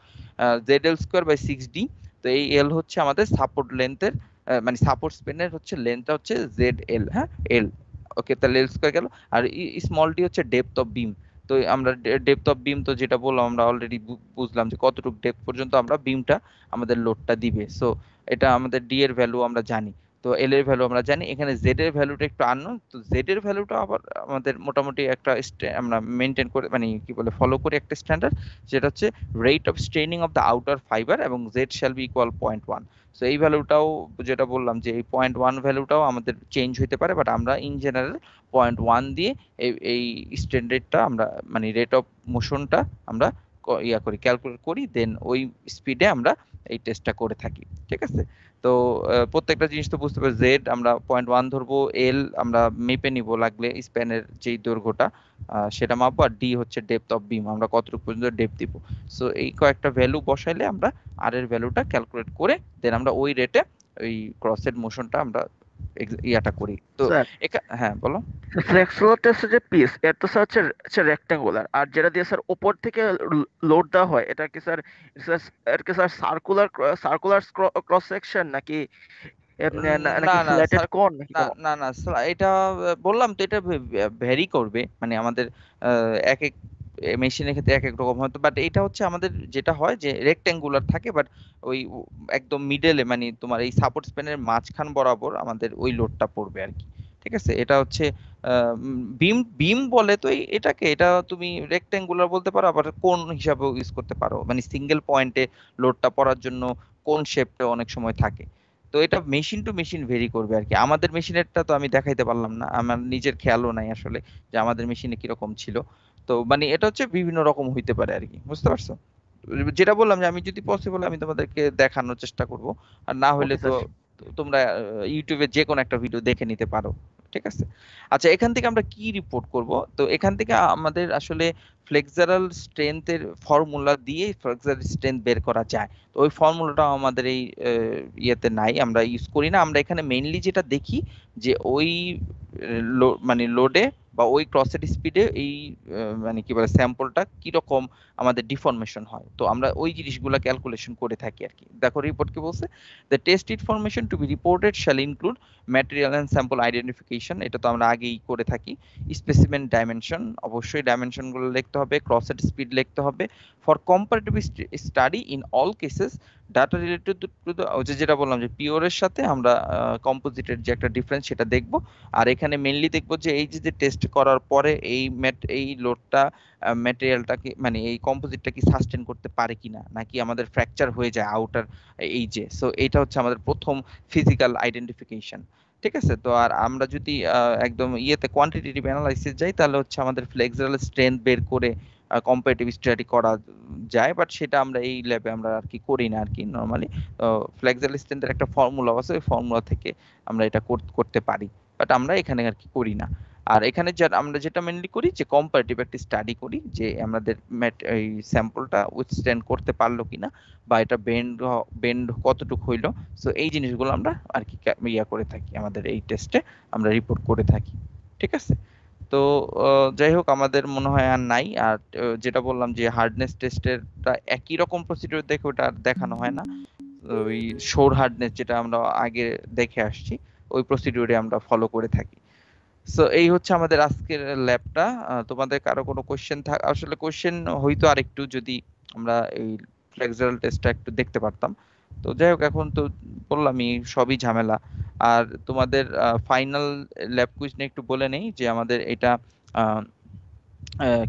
A: Z L square by 6d। তো এই এল হচ্ছে আমাদের সাপোর্ট লেন্থের, মানে সাপোর্ট স্প্যানের হচ্ছে লেন্থটা হচ্ছে জেড এল, হ্যাঁ এল, ওকে, তাহলে এল স্কোয়ার গেল। আর স্মল ডি হচ্ছে ডেপথ অফ বিম। তো আমরা ডেপথ অফ বিম, তো যেটা বললাম আমরা অলরেডি বুঝলাম যে কতটুকু ডেপথ পর্যন্ত আমরা বিমটা আমাদের লোডটা দিবে। সো এটা আমাদের ডি এর ভ্যালু আমরা জানি, তো এল এর ভ্যালু আমরা জানি। এখানে জেড এর ভ্যালুটা একটু আননোন, তো জেড এর ভ্যালুটা আবার আমাদের মোটামুটি একটা আমরা মেনটেন করে, মানে কি বলে, ফলো করি একটা স্ট্যান্ডার্ড, যেটা হচ্ছে rate of straining of the outer fibre, এবং Z shall be equal 0.1। So এই ভ্যালুটাও, যেটা বললাম যে এই 0.1 ভ্যালুটাও আমাদের চেঞ্জ হতে পারে, বাট আমরা ইন জেনারেল 0.1 দিয়ে এই স্ট্যান্ডার্ডটা আমরা, মানে রেট অফ মোশনটা আমরা ইয়া করি, ক্যালকুলেট করি, দেন ওই স্পিডে আমরা এই টেস্টটা করে থাকি। ঠিক আছে, তো প্রত্যেকটা জিনিস তো বুঝতে পারি, জেড আমরা 0.1 ধরবো, এল আমরা মেপে নিব লাগলে স্প্যানের যেই দৈর্ঘ্যটা সেটা মাপবো, আর ডি হচ্ছে ডেপথ অফ বিম, আমরা কতটুকু পর্যন্ত ডেপথ দিব। সো এই কয়েকটা ভ্যালু বসাইলে আমরা আর এর ভ্যালুটা ক্যালকুলেট করে দেন আমরা ওই রেটে ওই ক্রসের মোশনটা আমরা ইয়াটা করি। তো
F: স্যার,
A: হ্যাঁ বলো।
F: ফ্লেক্সিবল টেস্টের যে পিস, এর তো স্যার হচ্ছে রেক্টাঙ্গুলার, আর যেটা দিয়ে স্যার উপর থেকে লোড দেওয়া হয়, এটা কি স্যার, এর কি sir circular circular cross section, নাকি
A: না
F: নাকি
A: না
F: ফ্ল্যাটেড
A: স্যার,
F: কোন, নাকি
A: না
F: কেমন?
A: না না স্যার, এটা বললাম তো, এটা ভ্যারি করবে, মানে আমাদের এক এক মেশিনের ক্ষেত্রে এক এক রকম হয়তো, বাট এটা হচ্ছে আমাদের যেটা হয় যে রেক্টেঙ্গুলার থাকে, বাট ওই একদম মিডলে, মানে তোমার এই সাপোর্ট স্প্যানের মাঝখান বরাবর আমাদের ওই লোডটা পড়বে আর কি। ঠিক আছে, এটা হচ্ছে বিম বিম বলে, তো এটাকে, এটা তুমি রেক্টেঙ্গুলার বলতে পারো, আবার কোন হিসাবেও ইউজ করতে পারো, মানে সিঙ্গেল পয়েন্টে লোডটা পড়ার জন্য কোন শেপটা অনেক সময় থাকে। তো এটা মেশিন টু মেশিন ভেরি করবে আর কি। আমাদের মেশিনেরটা তো আমি দেখাইতে পারলাম না, আমার নিজের খেয়ালও নাই আসলে যে আমাদের মেশিনে কিরকম ছিল। তো মানে এটা হচ্ছে বিভিন্ন রকম হইতে পারে আর কি, বুঝতে পারছো? যেটা বললাম যে আমি যদি পসিবল আমি তোমাদেরকে দেখানোর চেষ্টা করব, আর না হলে
F: ওকে
A: তো
F: স্যার।
A: তোমরা ইউটিউবে যে কোনো একটা ভিডিও দেখে নিতে পারো। ঠিক আছে, আচ্ছা, এখান থেকে আমরা কি রিপোর্ট করব? তো এখান থেকে আমাদের আসলে ফ্লেক্সারাল স্ট্রেংথের ফর্মুলা দিয়ে ফ্লেক্সারাল স্ট্রেংথ বের করা যায়। তো ওই ফর্মুলাটা আমাদের এই ইয়েতে নাই, আমরা ইউজ করি না। আমরা এখানে মেইনলি যেটা দেখি যে ওই মানে লোডে বা ওই ক্রসের স্পিডে এই মানে কি বলে স্যাম্পলটা কিরকম আমাদের ডিফরমেশন হয়, তো আমরা ওই জিনিসগুলো ক্যালকুলেশন করে থাকি আর কি। দেখো রিপোর্ট কি বলছে, the test information to be reported shall include material and sample identification, এটা তো আমরা আগেই করে থাকি। স্পেসিমেন ডাইমেনশন, অবশ্যই ডাইমেনশন গুলো লিখতে হবে, ক্রসের স্পিড লিখতে হবে। For comparative study in all cases data related to the, যেটা বললাম যে পিওরের সাথে আমরা কম্পোজিটের যে একটা ডিফারেন্স সেটা দেখবো। আর এখানে মেইনলি দেখবো যে এই যে টেস্ট করার পরে এই লোডটা ম্যাটেরিয়ালটা কি, মানে এই কম্পোজিটটা কি সাস্টেন করতে পারে কিনা, নাকি আমাদের ফ্র্যাকচার হয়ে যায় আউটার এই যে। সো এটা হচ্ছে আমাদের প্রথম ফিজিক্যাল আইডেন্টিফিকেশন। ঠিক আছে, তো আর আমরা যদি একদম ইয়েতে কোয়ান্টিটেটিভ অ্যানালাইসিস যাই, তাহলে হচ্ছে আমাদের ফ্লেক্সারাল স্ট্রেংথ বের করে কম্পারেটিভ স্টাডি করা যায়, বাট সেটা আমরা এই ল্যাবে আমরা আর কি করি না আর কি নরমালি। ফ্লেক্সারাল স্ট্রেংথের একটা ফর্মুলা আছে, ওই ফর্মুলা থেকে আমরা এটা করতে পারি, বাট আমরা এখানে আর কি করি না। আর এখানে আমরা যেটা মেনলি করি যে কম্পারেটিভ একটা স্টাডি করি, যে আমাদের এই স্যাম্পলটা উইথস্ট্যান্ড করতে পারলো কিনা, বা এটা বেন্ড কতটুকু হইলো। সো এই জিনিসগুলো আমরা আর কি ইয়া করে থাকি, আমাদের এই টেস্টে আমরা রিপোর্ট করে থাকি। ঠিক আছে, তো যাই হোক, আমাদের মনে হয় আর নাই। আর যেটা বললাম যে হার্ডনেস টেস্টেরটা একই রকম প্রসিডিউর দেখে ওটা আর দেখানো হয় না। ওই শোর হার্ডনেস যেটা আমরা আগে দেখে আসছি, ওই প্রসিডিউরে আমরা ফলো করে থাকি। সো এই হচ্ছে আমাদের আজকের ল্যাবটা। তোমাদের কারো কোনো কোশ্চেন আসলে কোশ্চেন হইতো আরেকটু যদি আমরা এই ফ্লেক্সারাল টেস্টটা একটু দেখতে পারতাম। তো যাই হোক, এখন তো বললামই সবই ঝামেলা। আর তোমাদের ফাইনাল ল্যাব কুইজ নিয়ে একটু বলে নেই যে আমাদের এটা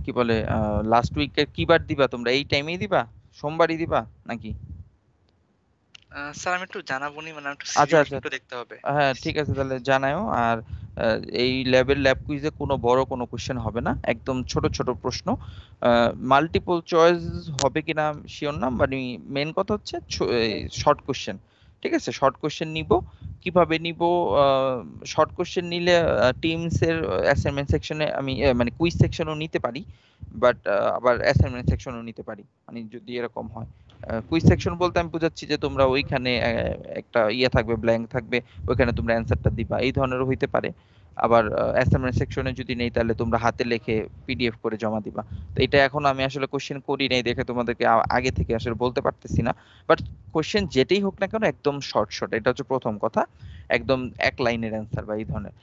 A: কি বলে লাস্ট উইকের কি বার দিবা তোমরা? এই টাইমেই দিবা? সোমবারই দিবা নাকি?
G: স্যার আমি একটু জানাবো নি, মানে একটু
A: আচ্ছা
G: সিলেবাস
A: আচ্ছা,
G: একটু দেখতে হবে।
A: হ্যাঁ ঠিক আছে, তাহলে জানাও। আর এই ল্যাব কুইজে কোনো বড় কোনো কোশ্চেন হবে না, একদম ছোট ছোট প্রশ্ন। মাল্টিপল চয়েস হবে কিনা শিওর না, মানে মেন কথা হচ্ছে শর্ট কোশ্চেন। ঠিক আছে, শর্ট কোশ্চেন নিব। কিভাবে নিব? শর্ট কোশ্চেন নিলে টিমস এর অ্যাসাইনমেন্ট সেকশনে আমি মানে কুইজ সেকশনও নিতে পারি, বাট আবার অ্যাসাইনমেন্ট সেকশনও নিতে পারি, মানে যদি এরকম হয়। কুইজ সেকশন বলতে আমি বুঝাচ্ছি যে তোমরা ওইখানে একটা ইয়ে থাকবে, ব্ল্যাঙ্ক থাকবে, ওইখানে তোমরা অ্যান্সারটা দিবা, এই ধরনেরও হইতে পারে। আবার অ্যাসাইনমেন্ট সেকশনে যদি নেই তাহলে তোমরা হাতে লিখে পিডিএফ করে জমা দিবা। তো এটা এখন আমি আসলে কোশ্চেন করি নাই দেখে তোমাদেরকে আগে থেকে আসলে বলতে পারতেছি না, বাট কোশ্চেন যেটাই হোক না কেন একদম শর্ট শর্ট, এটা হচ্ছে প্রথম কথা। একদম এক লাইনের অ্যান্সার বা এই ধরনের।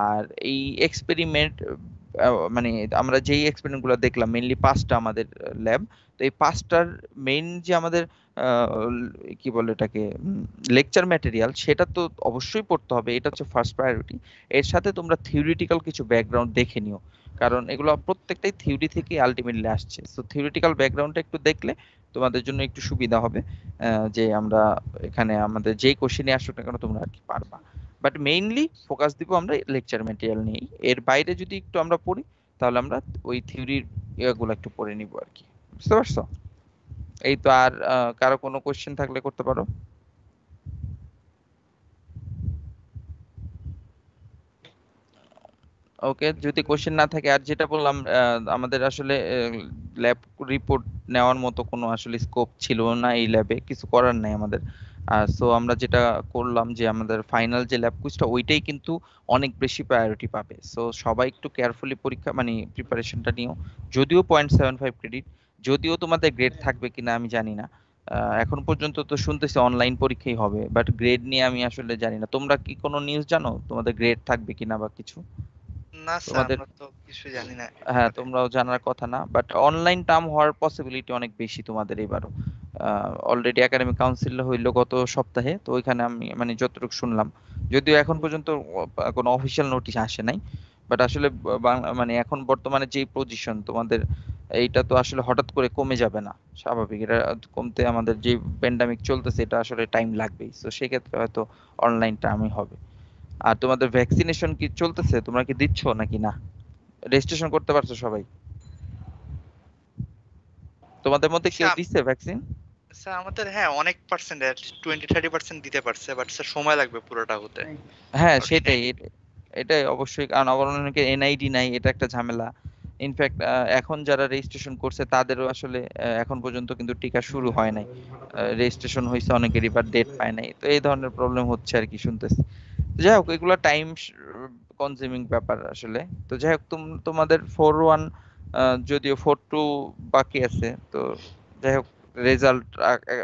A: আর এই এক্সপেরিমেন্ট, মানে আমরা যেই এক্সপেরিমেন্ট গুলো দেখলাম মেইনলি 5টা আমাদের ল্যাব। তো এই 5টার মেইন যে আমাদের কি বলে এটাকে লেকচার ম্যাটেরিয়াল, সেটা তো অবশ্যই পড়তে হবে, এটা হচ্ছে ফার্স্ট প্রায়োরিটি। এর সাথে তোমরা থিওরিটিক্যাল কিছু ব্যাকগ্রাউন্ড দেখে নিও, কারণ এগুলো প্রত্যেকটাই থিওরি থেকে আলটিমেটলি আসছে। সো থিওরিটিক্যাল ব্যাকগ্রাউন্ডটা একটু দেখলে তোমাদের জন্য একটু সুবিধা হবে, যে আমরা এখানে আমাদের যেই কোশ্চেনে আসুক না কেন তোমরা আর কি পারবা। বাট মেইনলি ফোকাস দিব আমরা লেকচার ম্যাটেরিয়াল নিয়েই। এর বাইরে যদি একটু আমরা পড়ি তাহলে আমরা ওই থিওরির ইয়েগুলো একটু পড়ে নিব আর কি। বুঝতে পারছো? এই তো। আর কারো কোনো কোশ্চেন থাকলে করতে পারো। ওকে, যদি কোশ্চেন না থাকে, আর যেটা বললাম আমাদের আসলে ল্যাব রিপোর্ট নেওয়ার মতো কোনো আসলে স্কোপ ছিল না এই ল্যাবে, কিছু করার নাই আমাদের। সো আমরা যেটা করলাম যে আমাদের ফাইনাল যে ল্যাব কুইজটা ওইটাই কিন্তু অনেক বেশি প্রায়োরিটি পাবে। সো সবাই একটু কেয়ারফুলি পরীক্ষা মানে প্রিপারেশনটা নিও। যদিও 0.75 ক্রেডিট, যদিও তোমাদের গ্রেড থাকবে কিনা আমি জানি না। এখন পর্যন্ত তো শুনতেছি অনলাইন পরীক্ষাই হবে, বাট গ্রেড নিয়ে আমি আসলে জানি না। তোমরা কি কোনো নিউজ জানো তোমাদের গ্রেড থাকবে কিনা বা কিছু?
G: না স্যার
A: তোমাদের,
G: আমরা তো কিছু জানি না এই
A: হ্যাঁ
G: ব্যাপারে।
A: তোমরাও জানার কথা না, বাট অনলাইন টার্ম হওয়ার পসিবিলিটি অনেক বেশি তোমাদের এবারও। অলরেডি একাডেমিক কাউন্সিল হইলো গত সপ্তাহে, তো ওইখানে আমি মানে যতটুকু শুনলাম, যদিও এখন পর্যন্ত কোনো অফিসিয়াল নোটিশ আসে নাই, বাট আসলে বাংলা মানে এখন বর্তমানে যে পজিশন তোমাদের, এইটা তো আসলে হঠাৎ করে কমে যাবে না, স্বাভাবিক। এটা কমতে আমাদের যে প্যান্ডামিক চলতেছে এটা আসলে টাইম লাগবেই, তো সেক্ষেত্রে হয়তো অনলাইন টার্মই হবে। আর তোমাদের ভ্যাকসিনেশন কি চলতেছে? তোমরা কি দিচ্ছ নাকি না? রেজিস্ট্রেশন করতে পারছো সবাই? তোমাদের মধ্যে কেউ
G: স্যার
A: দিচ্ছে ভ্যাকসিন?
G: স্যার আমাদের হ্যাঁ অনেক পার্সেন্ট 20-30% দিতে পারছে, বাট স্যার সময় লাগবে পুরোটা হতে।
A: হ্যাঁ
G: আর কি
A: সেটাই, এটাই অবশ্যই, কারণ আবার অনেকের এনআইডি নাই, এটা একটা ঝামেলা। ইনফ্যাক্ট এখন যারা রেজিস্ট্রেশন করছে তাদেরও আসলে এখন পর্যন্ত কিন্তু টিকা শুরু হয় নাই। রেজিস্ট্রেশন হয়েছে অনেকেরই, বাট ডেট পায় নাই, তো এই ধরনের প্রবলেম হচ্ছে আর কি শুনতেছি। তো যাই হোক, এগুলো টাইম কনজিউমিং ব্যাপার আসলে। তো যাই হোক, তোমাদের 4-1, যদিও 4-2 বাকি আছে, তো যাই হোক, রেজাল্ট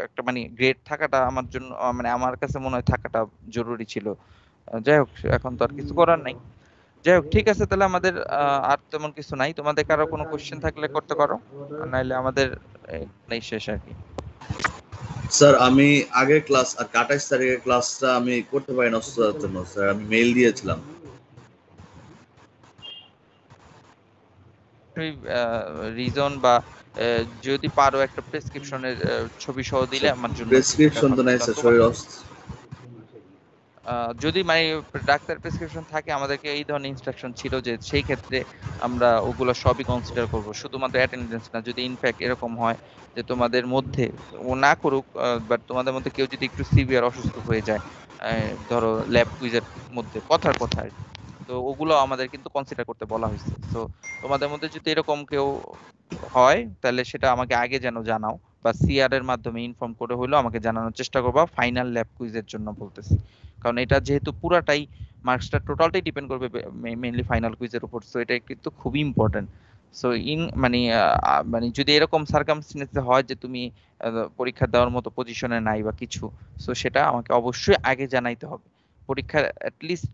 A: একটা মানে গ্রেড থাকাটা আমার জন্য মানে আমার কাছে মনে হয় থাকাটা জরুরি ছিল। যাই হোক, এখন তো আর কিছু করার নাই। যাই হোক, ঠিক আছে, তাহলে আমাদের আর তেমন কিছু নাই। তোমাদের কারো কোনো কোশ্চেন থাকলে করতে পারো, আর নাইলে আমাদের এই শেষ আর কি।
H: স্যার আমি আগের ক্লাস আর 28 তারিখের ক্লাসটা আমি করতে পারি না অসুস্থতার জন্য স্যার, আমি মেইল দিয়েছিলাম।
A: রিজন বা যদি পারো একটা প্রেসক্রিপশনের ছবি সহ দিলে আমার জন্য একটু সেটা
H: প্রেসক্রিপশন তো
A: ভালো
H: নাই
A: হতো।
H: স্যার,
A: তোমার
H: শরীর অসুস্থ।
A: যদি মানে ডাক্তার প্রেসক্রিপশন থাকে, আমাদেরকে এই ধরনের ইনস্ট্রাকশন ছিল যে সেই ক্ষেত্রে আমরা ওগুলো সবই কনসিডার করব, শুধুমাত্র অ্যাটেন্ডেন্স না। যদি ইনফ্যাক্ট এরকম হয় যে তোমাদের মধ্যে, ও না করুক, বাট তোমাদের মধ্যে কেউ যদি একটু সিভিয়ার অসুস্থ হয়ে যায়, ধরো ল্যাব কুইজের মধ্যে কথার কথা আর কি, তো ওগুলো আমাদের কিন্তু কনসিডার করতে বলা হয়েছে। তো তোমাদের মধ্যে যদি এরকম কেউ হয় তাহলে সেটা আমাকে আগে যেন জানাও, বা সিআর এর মাধ্যমে ইনফর্ম করে হইলেও আমাকে জানানোর চেষ্টা করবা, ফাইনাল ল্যাব কুইজের জন্য বলতেছি। কারণ এটা যেহেতু পুরাটাই মার্কসটা টোটালটাই ডিপেন্ড করবে মেইনলি ফাইনাল কুইজের উপর, সো এটা কিন্তু খুবই ইম্পর্টেন্ট। সো মানে মানে যদি এরকম সার্কামস্টেন্সে হয় যে তুমি পরীক্ষা দেওয়ার মতো পজিশনে নাই বা কিছু, সো সেটা আমাকে অবশ্যই আগে জানাইতে হবে। পরীক্ষার অ্যাটলিস্ট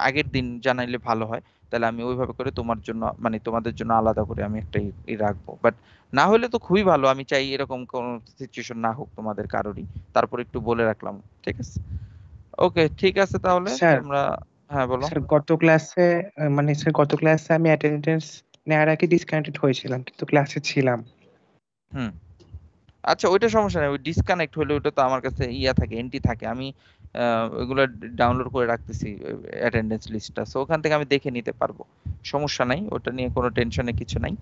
A: আগের দিন জানাইলে ভালো হয়, তাহলে আমি ওইভাবে করে তোমার জন্য মানে তোমাদের জন্য আলাদা করে আমি একটা ই রাখবো। বাট না হলে তো খুবই ভালো, আমি চাই এরকম কোনো সিচুয়েশন না হোক তোমাদের কারোরই, তারপর একটু বলে রাখলাম। ঠিক আছে, ওকে, ঠিক আছে তাহলে
I: স্যার
A: তোমরা। হ্যাঁ বলো।
I: স্যার গত ক্লাসে মানে স্যার গত ক্লাসে আমি অ্যাটেন্ডেন্স নেওয়ার আগে ডিসকানেক্টেড হয়েছিলাম, কিন্তু ক্লাসে ছিলাম।
A: হুম, আচ্ছা ওইটা সমস্যা নেই, ওই ডিসকানেক্ট হলে ওটা তো আমার কাছে থাকে, এন্ট্রি থাকে, আমি ওইগুলো ডাউনলোড করে রাখতেছি অ্যাটেন্ডেন্স লিস্টটা, সো ওখান থেকে আমি দেখে নিতে পারবো, সমস্যা নাই, ওটা নিয়ে কোনো টেনশনের কিছু নাই,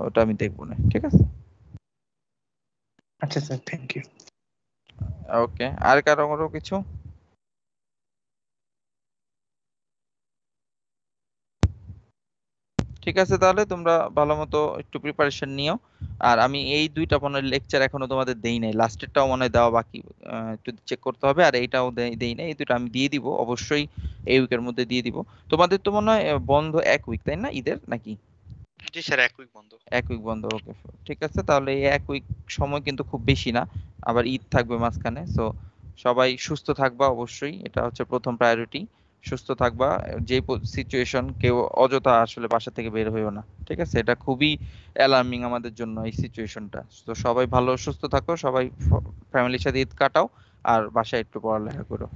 A: ওটা আমি দেখবো না, ঠিক আছে?
I: আচ্ছা স্যার, থ্যাংক ইউ।
A: ওকে, আর কারো কিছু? ঠিক আছে, তাহলে তোমরা ভালো মতো একটু প্রিপারেশন নিও। আর আমি এই দুইটা মনে হয় লেকচার এখনো তোমাদের দেই নাই, লাস্টেরটাও মনে হয় দেওয়া বাকি, একটু চেক করতে হবে, আর এইটাও দেই নাই, এই দুটো আমি দিয়ে দিব অবশ্যই, এই উইকের মধ্যে দিয়ে দিব। তোমাদের তো মনে হয় বন্ধ 1 উইক, তাই না, ঈদের নাকি?
G: জি স্যার, 1 উইক বন্ধ।
A: 1 উইক বন্ধ, ওকে ঠিক আছে, তাহলে এই 1 উইক সময় কিন্তু খুব বেশি না, আবার ঈদ থাকবে মাঝখানে, সো সবাই সুস্থ থাকবা অবশ্যই, এটা হচ্ছে প্রথম প্রায়োরিটি, সুস্থ থাকবা, যে সিচুয়েশন, কেউ অযথা আসলে বাসা থেকে বের হইও না, ঠিক আছে? এটা খুবই অ্যালার্মিং আমাদের জন্য এই সিচুয়েশনটা, তো সবাই ভালো সুস্থ থাকো, সবাই ফ্যামিলির সাথে ঈদ কাটাও, আর বাসায় একটু পড়ালেখা করো।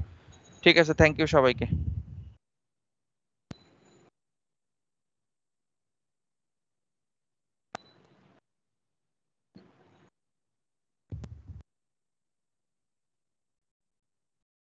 A: ঠিক আছে, থ্যাংক ইউ সবাইকে।